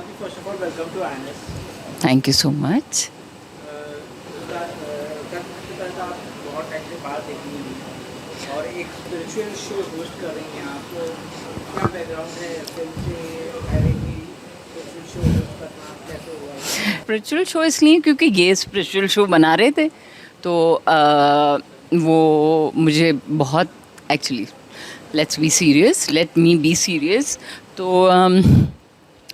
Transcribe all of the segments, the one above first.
Shruti, first of all, welcome to INS. Thank you so much. कल आप बहुत time से बाहर देखी हुई और एक स्पिरिचुअल शो होस्ट कर रही हैं आप. तो क्या बैकग्राउंड है फिल्म से डायरेक्टली स्पिरिचुअल शो होस्ट करना कैसे हुआ? स्पिरिचुअल शो इसलिए क्योंकि ये स्पिरिचुअल शो बना रहे थे, तो वो मुझे बहुत actually let's be serious, let me be serious. तो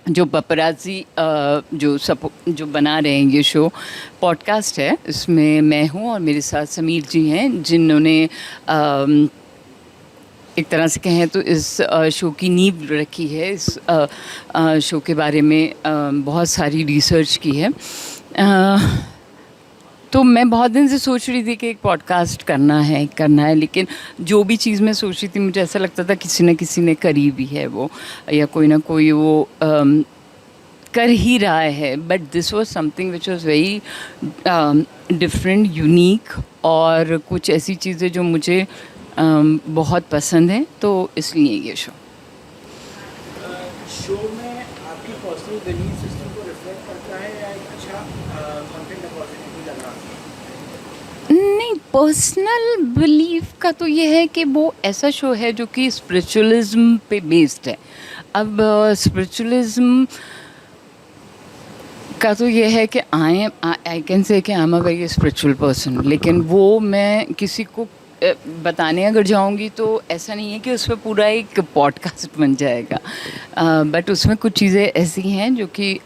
जो पपराजी जो बना रहे हैं, ये शो पॉडकास्ट है, इसमें मैं हूँ और मेरे साथ समीर जी हैं, जिन्होंने एक तरह से कहें तो इस शो की नींव रखी है. इस शो के बारे में बहुत सारी रिसर्च की है. तो मैं बहुत दिन से सोच रही थी कि एक पॉडकास्ट करना है, लेकिन जो भी चीज़ मैं सोच रही थी मुझे ऐसा लगता था किसी न किसी ने करी भी है वो, या कोई ना कोई वो कर ही रहा है. But this was something which was very different, unique, और कुछ ऐसी चीज़ें जो मुझे बहुत पसंद है, तो इसलिए ये शो. शो में आपकी पर्सनल बिलीफ सिस्टम को रिफ्लेक्ट करता है या एक अच्छा कंटेंट अपॉर्चुनिटी लग रहा है? नहीं, पर्सनल बिलीफ का तो ये है कि वो ऐसा शो है जो कि स्पिरिचुअलिज्म पे बेस्ड है. अब स्पिरिचुअलिज्म का तो ये है कि आई कैन से कि I am a very spiritual person, लेकिन वो मैं किसी को बताने अगर जाऊंगी तो ऐसा नहीं है कि उस पर पूरा एक पॉडकास्ट बन जाएगा. बट उसमें कुछ चीज़ें ऐसी हैं जो कि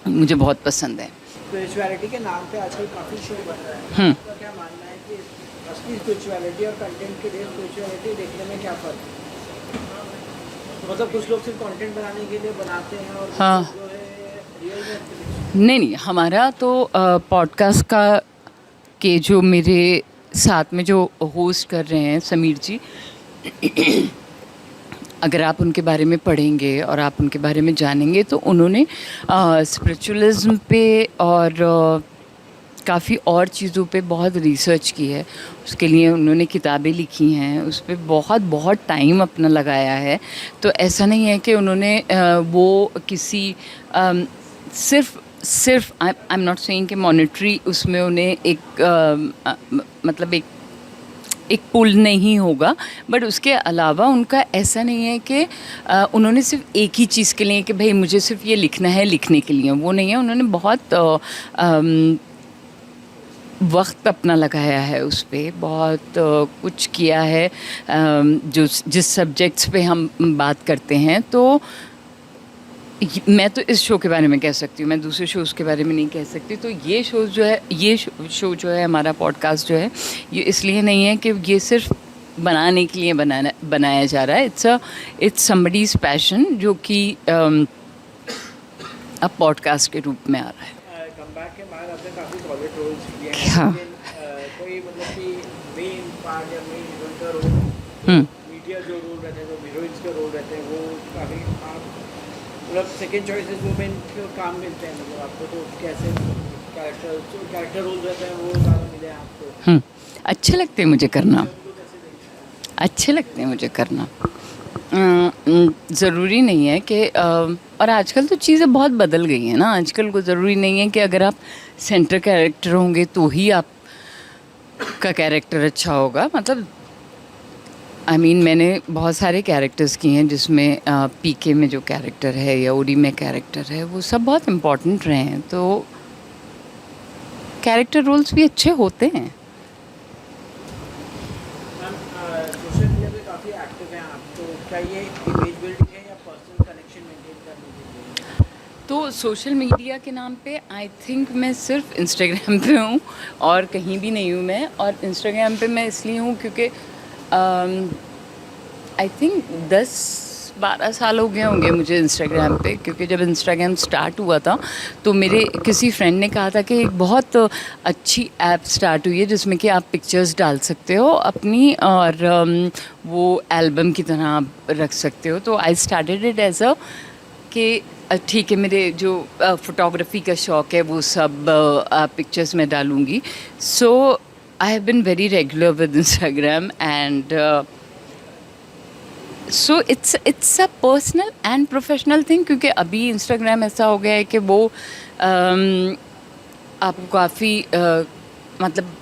मुझे बहुत पसंद है. स्पिरिचुअलिटी के नाम पे आजकल काफ़ी शो बन रहा है. आपका क्या मानना है कि असली स्पिरिचुअलिटी और कंटेंट के लिए स्पिरिचुअलिटी देखने में क्या फ़र्क है? मतलब कुछ लोग सिर्फ कंटेंट बनाने के लिए बनाते हैं और कुछ हाँ. लोग जो है रियल में. नहीं, हमारा तो पॉडकास्ट का के जो मेरे साथ में जो होस्ट कर रहे हैं समीर जी, अगर आप उनके बारे में पढ़ेंगे और आप उनके बारे में जानेंगे तो उन्होंने स्पिरिचुअलिज्म पे और काफ़ी और चीज़ों पे बहुत रिसर्च की है. उसके लिए उन्होंने किताबें लिखी हैं, उस पर बहुत बहुत टाइम अपना लगाया है. तो ऐसा नहीं है कि उन्होंने वो किसी सिर्फ आई एम नॉट सेइंग कि मॉनेटरी उसमें उन्हें एक मतलब एक पुल नहीं होगा, बट उसके अलावा उनका ऐसा नहीं है कि उन्होंने सिर्फ एक ही चीज़ के लिए कि भाई मुझे सिर्फ ये लिखना है लिखने के लिए, वो नहीं है. उन्होंने बहुत वक्त अपना लगाया है उस पर, बहुत कुछ किया है. जो जिस सब्जेक्ट्स पे हम बात करते हैं, तो मैं तो इस शो के बारे में कह सकती हूँ, मैं दूसरे शोज़ के बारे में नहीं कह सकती. तो ये शो जो है, ये शो जो है, हमारा पॉडकास्ट जो है, ये इसलिए नहीं है कि ये सिर्फ बनाने के लिए बनाया जा रहा है. इट्स समबडीज़ पैशन जो कि अब पॉडकास्ट के रूप में आ रहा है. कमबैक के बाद आपने काफ़ी सॉलिड रोल्स किए हैं. हाँ. लेकिन कोई मतलब कि मेन पार्ट या मेन हीरोइन का रोल, मीडिया जो रोल रहते हैं, जो हीरोइंस के रोल रहते हैं, वो काफ़ी आप मतलब सेकेंड चॉइसेस वो मेन काम मिलते हैं. मतलब आपको तो कैसे कैरेक्टर रोल रहते हैं वो ज़्यादा मिले हैं आपको? अच्छे लगते हैं मुझे करना, उनको कैसे देखते हैं? अच्छे लगते हैं मुझे करना. ज़रूरी नहीं है कि और आजकल तो चीज़ें बहुत बदल गई हैं ना. आजकल को ज़रूरी नहीं है कि अगर आप सेंटर कैरेक्टर होंगे तो ही आप का कैरेक्टर अच्छा होगा. मतलब मैंने बहुत सारे कैरेक्टर्स किए हैं, जिसमें पीके में जो कैरेक्टर है या ओडी में कैरेक्टर है, वो सब बहुत इम्पोर्टेंट रहे हैं. तो कैरेक्टर रोल्स भी अच्छे होते हैं. मैम सोशल मीडिया पे काफ़ी एक्टिव हैं आप, तो क्या ये इमेज बिल्डिंग है या पर्सनल कनेक्शन मेंटेन करने के लिए? तो सोशल मीडिया के नाम पे आई थिंक मैं सिर्फ इंस्टाग्राम पे हूँ और कहीं भी नहीं हूँ मैं. और इंस्टाग्राम पे मैं इसलिए हूँ क्योंकि आई थिंक 10-12 साल हो गए होंगे मुझे इंस्टाग्राम पे, क्योंकि जब इंस्टाग्राम स्टार्ट हुआ था तो मेरे किसी फ्रेंड ने कहा था कि एक बहुत अच्छी ऐप स्टार्ट हुई है जिसमें कि आप पिक्चर्स डाल सकते हो अपनी, और वो एल्बम की तरह आप रख सकते हो. तो I started it as a कि ठीक है, मेरे जो फ़ोटोग्राफी का शौक़ है वो सब पिक्चर्स में डालूँगी. So I have been very regular with Instagram, and so it's a personal and professional thing, क्योंकि अभी इंस्टाग्राम ऐसा हो गया है कि वो आपको काफ़ी मतलब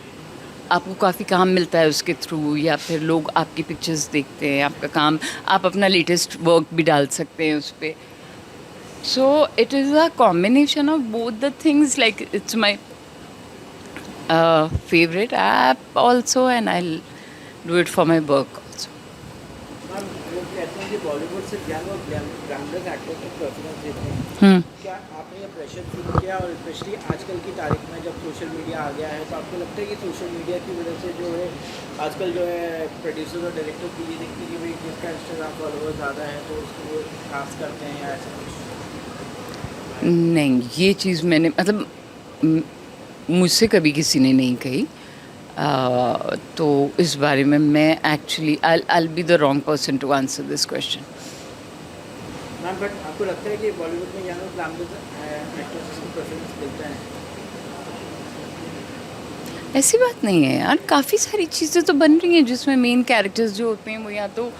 आपको काफ़ी काम मिलता है उसके थ्रू, या फिर लोग आपकी पिक्चर्स देखते हैं, आपका काम, आप अपना लेटेस्ट वर्क भी डाल सकते हैं उस पर. So it is a combination of both the things. Like it's my favorite app also, and I'll do it for my work also. Ma'am लोग कहते हैं कि बॉलीवुड से यंग और ग्लैमरस एक्टर्स को प्रेफरेंस देते हैं. क्या आपने ये प्रेशर फील किया, और स्पेशली आजकल की तारीख में जब सोशल मीडिया आ गया है, तो आपको लगता है कि सोशल मीडिया की वजह से जो है आजकल जो है प्रोड्यूसर और डायरेक्टर की ये देखती है कि भाई जिसका इंस्टाग्राम फॉलोअर ज़्यादा है तो उसको वो खास करते हैं, या ऐसा कुछ? नहीं, ये चीज़ मैंने मतलब मुझसे कभी किसी ने नहीं कही. तो इस बारे में मैं actually I'll be the wrong person to answer this question. Ma'am but आपको लगता है कि बॉलीवुड में यंग और ग्लैमरस एक्टर्स को प्रेफरेंस मिलता है? ऐसी बात नहीं है यार, काफ़ी सारी चीज़ें तो बन रही हैं जिसमें मेन कैरेक्टर्स जो होते हैं वो या तो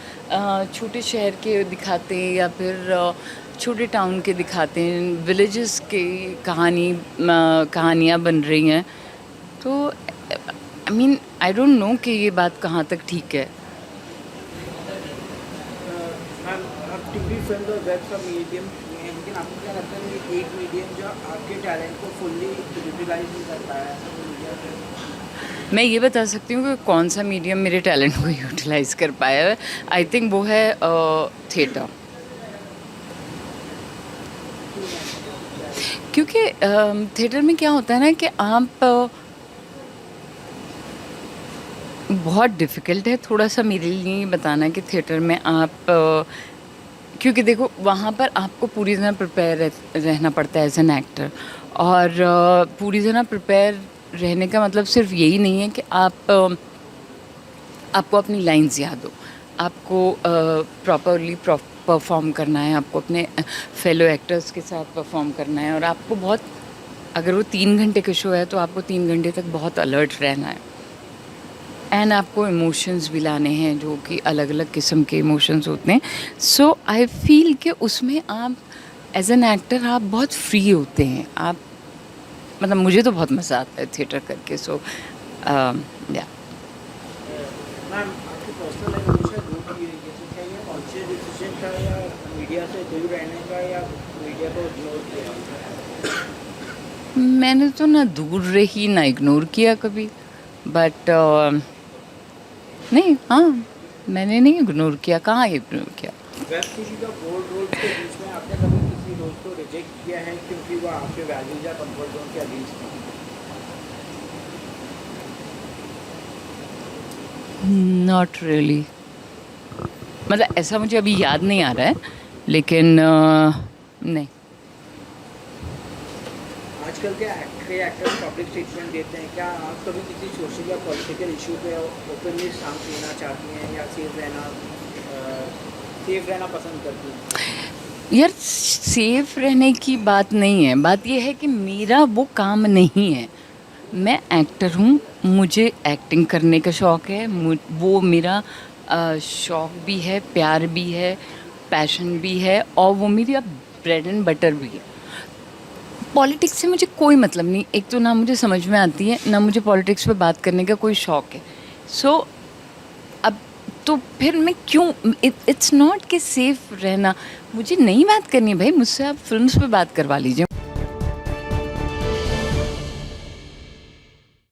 छोटे शहर के दिखाते हैं, या फिर छोटे टाउन के दिखाते हैं, विलेजेस के कहानियाँ बन रही हैं. तो I mean I don't know कि ये बात कहाँ तक ठीक है. मैम आप टीवी फिल्म और वेब का मीडियम हैं, लेकिन आपको क्या लगता है कि एक मीडियम जो आपके टैलेंट को फुल्ली यूटिलाइज नहीं कर पाया है, तो मीडिया पे? मैं ये बता सकती हूँ कि कौन सा मीडियम मेरे टैलेंट को यूटिलाइज कर पाया है. आई थिंक वो है थिएटर. क्योंकि थिएटर में क्या होता है ना कि आप बहुत डिफ़िकल्ट है थोड़ा सा मेरे लिए बताना कि थिएटर में आप क्योंकि देखो वहाँ पर आपको पूरी तरह प्रिपेयर रहना पड़ता है एज एन एक्टर. और पूरी तरह प्रिपेयर रहने का मतलब सिर्फ यही नहीं है कि आपको अपनी लाइंस याद हो, आपको प्रॉपरली परफॉर्म करना है, आपको अपने फेलो एक्टर्स के साथ परफॉर्म करना है, और आपको बहुत, अगर वो 3 घंटे का शो है तो आपको 3 घंटे तक बहुत अलर्ट रहना है. एंड आपको इमोशंस भी लाने हैं जो कि अलग अलग किस्म के इमोशंस होते हैं. सो आई फील कि उसमें आप एज एन एक्टर आप बहुत फ्री होते हैं. आप मतलब मुझे तो बहुत मज़ा आता है थिएटर करके. सो या मैम आपकी पर्सनल लाइफ हमेशा ग्रो की रही है, तो क्या ये कॉन्शियस डिसीजन था, या मीडिया से दूर रहने का, या मीडिया को इग्नोर किया? मैंने तो ना दूर रही ना इग्नोर किया कभी. बट नहीं, हाँ, मैंने नहीं इग्नोर किया. कहाँ इग्नोर किया? वेब सीरीज और बोल्ड रोल्स के बीच में आपने कभी किसी रोल को रिजेक्ट किया है क्योंकि वो आपके वैल्यूज या कंफर्ट जोन के अगेंस्ट थी? Not really. मतलब ऐसा मुझे अभी याद नहीं आ रहा है, लेकिन नहीं. आजकल के कई एक्टर्स पब्लिक स्टेटमेंट देते हैं. क्या आप कभी किसी सोशल या पॉलिटिकल इशू पे ओपनली स्टांस लेना चाहती हैं, या सेफ रहना पसंद करती हैं? यार सेफ रहने की बात नहीं है, बात यह है कि मेरा वो काम नहीं है. मैं एक्टर हूँ, मुझे एक्टिंग करने का शौक़ है. वो मेरा शौक़ भी है, प्यार भी है, पैशन भी है, और वो मेरी ब्रेड एंड बटर भी है. पॉलिटिक्स से मुझे कोई मतलब नहीं. एक तो ना मुझे समझ में आती है, ना मुझे पॉलिटिक्स पे बात करने का कोई शौक़ है. सो अब तो फिर मैं क्यों, इट्स नॉट कि सेफ रहना, मुझे नहीं बात करनी है भाई. मुझसे आप फिल्म्स पे बात करवा लीजिए.